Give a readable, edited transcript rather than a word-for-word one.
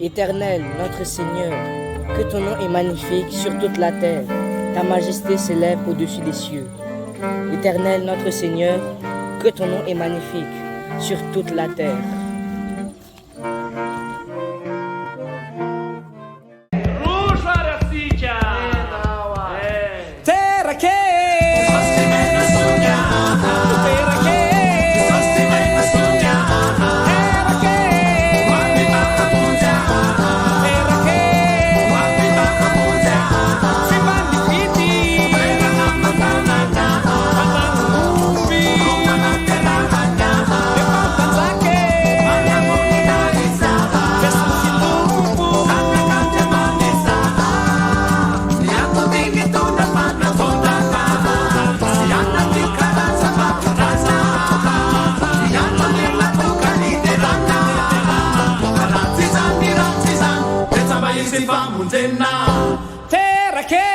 Éternel, notre Seigneur, que ton nom est magnifique sur toute la terre. Ta majesté s'élève au-dessus des cieux. Éternel, notre Seigneur, que ton nom est magnifique sur toute la terre. Terra che